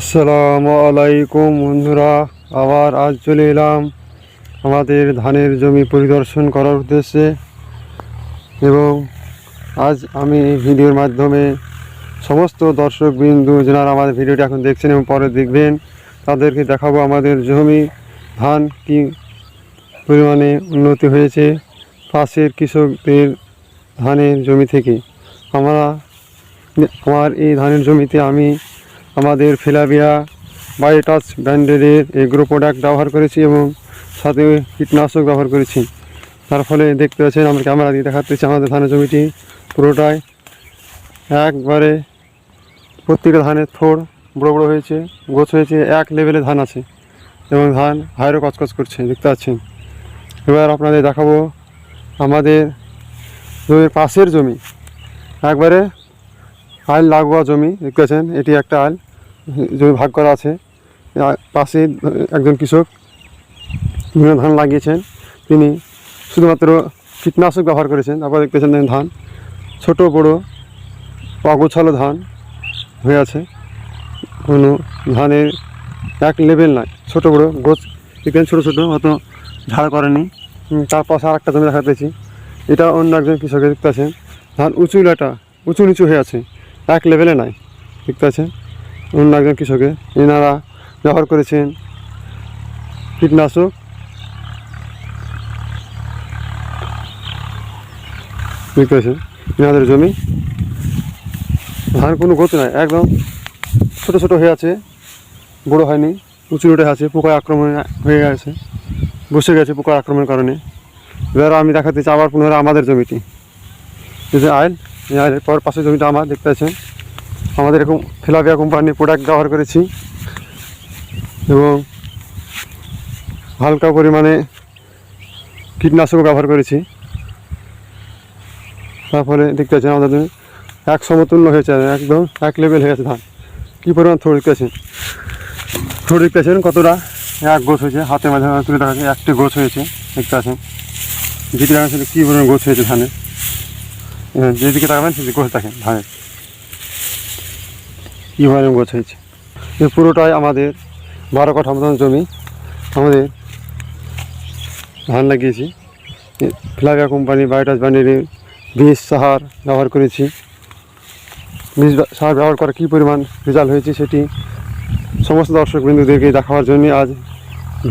আসসালামু আলাইকুম বন্ধুরা, আবার আজ চলে এলাম আমাদের ধানের জমি পরিদর্শন করার উদ্দেশ্যে। এবং আজ আমি এই ভিডিওর মাধ্যমে সমস্ত দর্শকবৃন্দু যারা আমাদের ভিডিওটি এখন দেখছেন এবং পরে দেখবেন তাদেরকে দেখাবো আমাদের জমি ধান কি পরিমাণে উন্নতি হয়েছে পাশের কৃষকদের ধানের জমি থেকে। আমার এই ধানের জমিতে আমি আমাদের ফিলাভিয়া বায়োটাচ ব্র্যান্ডের এগ্রো প্রোডাক্ট ব্যবহার করেছি এবং সাথে কীটনাশক ব্যবহার করেছি। তার ফলে দেখতে পাচ্ছেন, আমরা ক্যামেরা দিয়ে দেখাতেছি আমাদের ধানের জমিটি পুরোটাই একবারে প্রত্যেকটা ধানের থোড় বড়ো বড়ো হয়েছে, গোছ হয়েছে, এক লেভেলে ধান আছে এবং ধান হায়রও কচকচ করছে, দেখতে পাচ্ছেন। এবার আপনাদের দেখাবো আমাদের জমির পাশের জমি, একবারে আল লাগোয়া জমি, দেখতে পাচ্ছেন। এটি একটা আল জমি ভাগ করা আছে। পাশে একজন কৃষক বিভিন্ন ধান লাগিয়েছেন, তিনি শুধুমাত্র কীটনাশক ব্যবহার করেছেন। তারপর দেখতে পাচ্ছেন ধান ছোট বড় অগোছালো ধান হয়ে আছে, কোনো ধানের এক লেভেল নয়, ছোটো বড়ো গোছ দেখবেন, ছোটো ছোটো, অত ঝাড় করেনি। তার পাশে আর একটা জমি দেখাতেছি, এটা অন্য একজন কৃষকের, দেখতে পাচ্ছেন। ধান উঁচু নিচু হয়ে আছে, এক লেভেলে নাই, দেখতে পাচ্ছেন। অন্য একজন কৃষকে এনারা ব্যবহার করেছেন কীটনাশক। দেখতে পাচ্ছেন এনাদের জমি ধান কোনো গতি নাই, একদম ছোটো ছোটো হয়ে আছে, বড়ো হয়নি, উঁচু উঠে আছে, পোকায় আক্রমণ হয়ে গেছে, বসে গেছে পোকার আক্রমণের কারণে। এবার আমি দেখাতেছি আবার পুনরায় আমাদের জমিটি, এই যে আইল, এই আইলের পর পাশের জমিটা আমার, দেখতে পাচ্ছেন। আমাদের এরকম ফিলাভিয়া কোম্পানির প্রোডাক্ট ব্যবহার করেছি এবং হালকা পরিমাণে কীটনাশকও ব্যবহার করেছি। তার ফলে দেখতে পাচ্ছেন আমাদের জমি এক সমতুল্য হয়েছে, একদম এক লেভেল হয়ে গেছে ধান। কী পরিমাণ থোড় দেখতে পাচ্ছেন, থোড় দেখতে পাচ্ছেন কতটা, এক গোছ হয়েছে, হাতের মাঝে তুলে দেখা যাচ্ছে একটি গোছ হয়েছে, দেখতে পাচ্ছেন। যেটি দেখাচ্ছেন কী পরিমাণ গোছ হয়েছে ধানের, যেদিকে তাকাবেন সেদিকে গোছ দেখেন ধানের কী পরিমাণ গোছ হয়েছে। এই পুরোটাই আমাদের 12 কাঠা মতন জমি, আমাদের ধান লাগিয়েছি। ফিলাভিয়া কোম্পানি বায়োটাচ ব্র্যান্ডের বীজ সার ব্যবহার করেছি। বীজ সার ব্যবহার করে কী পরিমাণ রেজাল্ট হয়েছে সেটি সমস্ত দর্শকবৃন্দুদেরকে দেখাবার জন্য আজ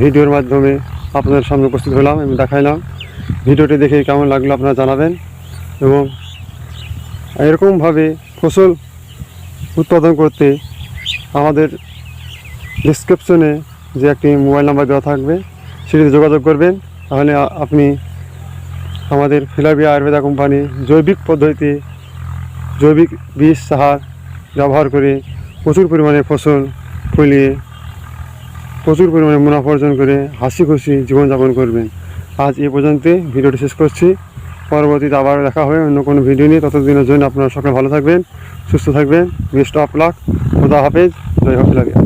ভিডিওর মাধ্যমে আপনাদের সামনে উপস্থিত হলাম এবং দেখাইলাম। ভিডিওটি দেখে কেমন লাগলো আপনারা জানাবেন এবং এরকমভাবে ফসল উৎপাদন করতে আমাদের ডিসক্রিপশনে যে একটি মোবাইল নাম্বার দেওয়া থাকবে সেটিতে যোগাযোগ করবেন, তাহলে আপনি আমাদের ফিলাভিয়া আয়ুর্বেদা কোম্পানি জৈবিক পদ্ধতিতে জৈবিক বীজ সার ব্যবহার করে প্রচুর পরিমাণে ফসল ফলিয়ে প্রচুর পরিমাণে মুনাফা অর্জন করে হাসি খুশি জীবনযাপন করবেন। আজ এ পর্যন্ত ভিডিওটি শেষ করছি, পরবর্তীতে আবার দেখা হবে অন্য কোনো ভিডিও নিয়ে। ততদিনের জন্য আপনারা সকলে ভালো থাকবেন, সুস্থ থাকবেন। বেস্ট অফ লাক, খোদা হাফেজ, জয় হোক ফিলাভিয়া।